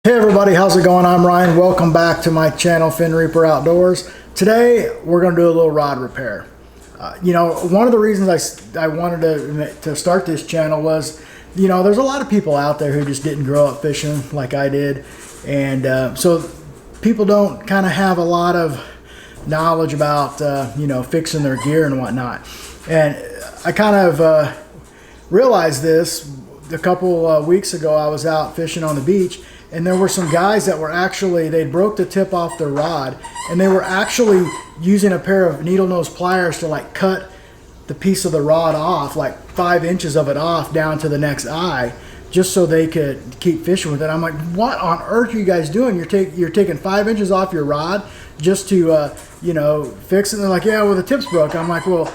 Hey everybody, how's it going? I'm Ryan. Welcome back to my channel, Fin Reaper Outdoors. Today we're going to do a little rod repair. One of the reasons I wanted to start this channel was, there's a lot of people out there who just didn't grow up fishing like I did, and so people don't kind of have a lot of knowledge about fixing their gear and whatnot. And I kind of realized this a couple weeks ago. I was out fishing on the beach, and there were some guys that were actually, they broke the tip off their rod, and they were actually using a pair of needle nose pliers to like cut the piece of the rod off, like 5 inches of it off down to the next eye, just so they could keep fishing with it. I'm like, what on earth are you guys doing? You're taking 5 inches off your rod just to fix it. And they're like, yeah, well the tip's broke. I'm like, well,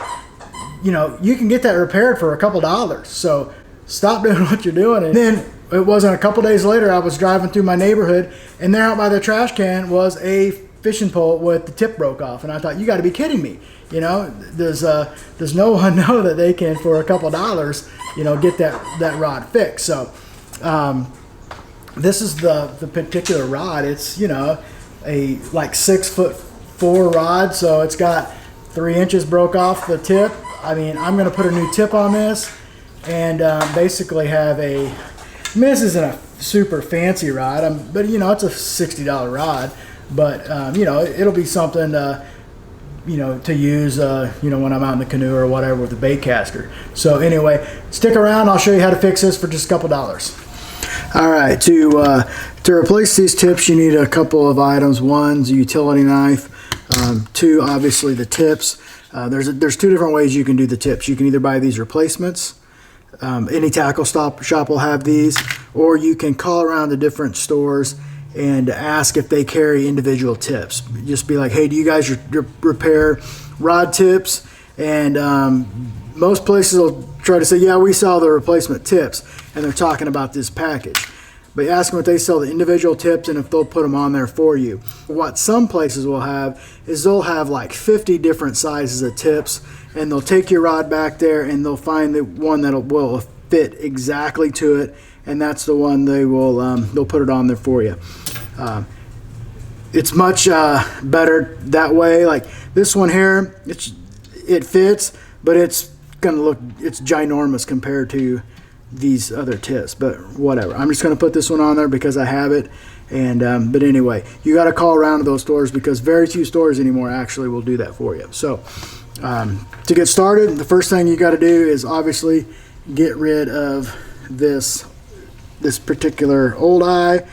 you can get that repaired for a couple dollars, so stop doing what you're doing. And then it wasn't a couple days later, I was driving through my neighborhood, and there out by the trash can was a fishing pole with the tip broke off. And I thought, you got to be kidding me. Does no one know that they can, for a couple dollars, get that rod fixed? So this is the particular rod. It's a like 6'4" rod, so it's got 3 inches broke off the tip. I mean, I'm going to put a new tip on this and basically have this isn't a super fancy rod, but it's a $60 rod, but it'll be something to use when I'm out in the canoe or whatever with the bait caster. So anyway, stick around, I'll show you how to fix this for just a couple dollars. All right, to replace these tips you need a couple of items. One's a utility knife, two, obviously the tips. There's two different ways you can do the tips. You can either buy these replacements. Any tackle shop will have these, or you can call around to different stores and ask if they carry individual tips. Just be like, hey, do you guys repair rod tips? And most places will try to say, yeah, we sell the replacement tips, and they're talking about this package. But ask them if they sell the individual tips and if they'll put them on there for you. What some places will have is they'll have like 50 different sizes of tips, and they'll take your rod back there and they'll find the one that will fit exactly to it, and that's the one they'll put it on there for you. It's much better that way. Like this one here, it fits, but it's ginormous compared to these other tips, but whatever. I'm just going to put this one on there because I have it. And but anyway, you got to call around to those stores because very few stores anymore actually will do that for you. So to get started, the first thing you got to do is obviously get rid of this particular old eye,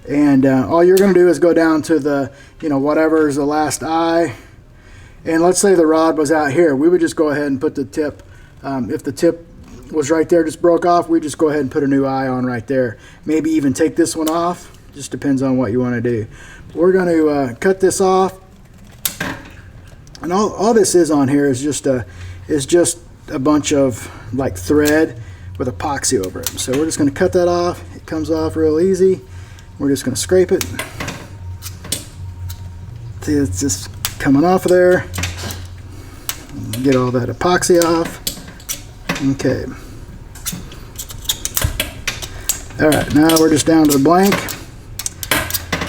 and all you're going to do is go down to the whatever is the last eye. And let's say the rod was out here, we would just go ahead and put the tip, if the tip was right there, just broke off, we just go ahead and put a new eye on right there. Maybe even take this one off, just depends on what you want to do. We're going to cut this off, and all this is on here is just a bunch of like thread with epoxy over it. So we're just going to cut that off. It comes off real easy. We're just going to scrape it. See, it's just coming off of there. Get all that epoxy off. Okay. All right, now we're just down to the blank,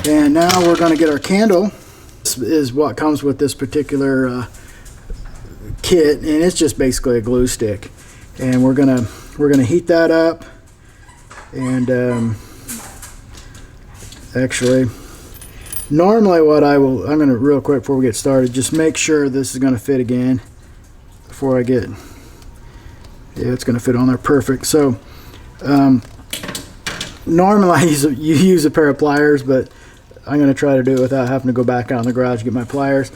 and now we're going to get our candle. This is what comes with this particular kit, and it's just basically a glue stick. And we're gonna heat that up, and actually, normally I'm gonna real quick before we get started, just make sure this is gonna fit again before I get. Yeah, it's going to fit on there perfect. So normally you use a pair of pliers, but I'm going to try to do it without having to go back out in the garage to get my pliers,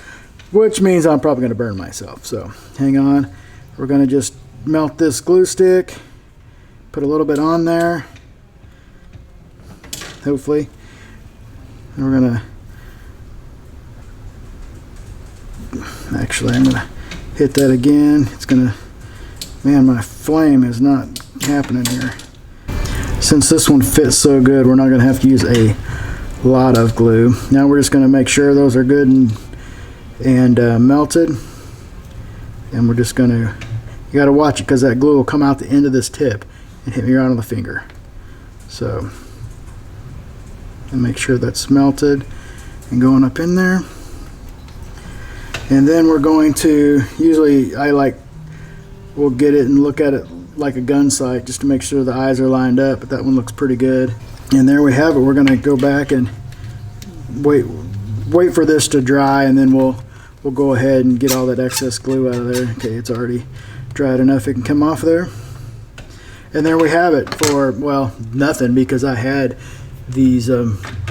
which means I'm probably going to burn myself. So hang on. We're going to just melt this glue stick, put a little bit on there, hopefully. And we're going to, actually I'm going to hit that again. It's going to, man, my flame is not happening here. Since this one fits so good, we're not going to have to use a lot of glue. Now we're just going to make sure those are good and melted. And we're just going to, you got to watch it because that glue will come out the end of this tip and hit me right on the finger. So and make sure that's melted and going up in there. And then we're going to, usually we'll get it and look at it like a gun sight just to make sure the eyes are lined up, but that one looks pretty good. And there we have it. We're going to go back and wait for this to dry, and then we'll go ahead and get all that excess glue out of there. Okay, it's already dried enough it can come off there. And there we have it for, well, nothing, because I had these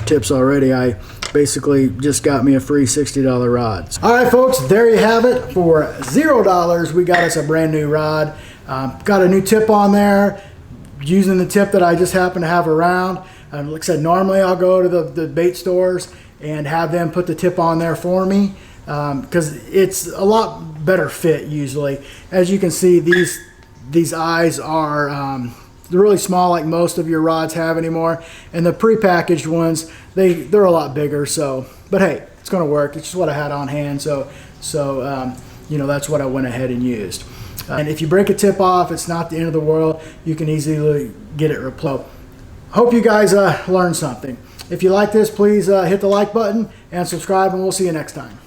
tips already. I basically just got me a free $60 rod. All right, folks, there you have it. For $0, we got us a brand new rod. Got a new tip on there, using the tip that I just happen to have around. Like I said, normally I'll go to the bait stores and have them put the tip on there for me, because it's a lot better fit usually. As you can see, these eyes are they're really small, like most of your rods have anymore, and the pre-packaged ones, they're a lot bigger. So, but hey, it's going to work. It's just what I had on hand, so you know, that's what I went ahead and used. And if you break a tip off, it's not the end of the world. You can easily get it replaced. Hope you guys learned something. If you like this, please hit the like button and subscribe, and we'll see you next time.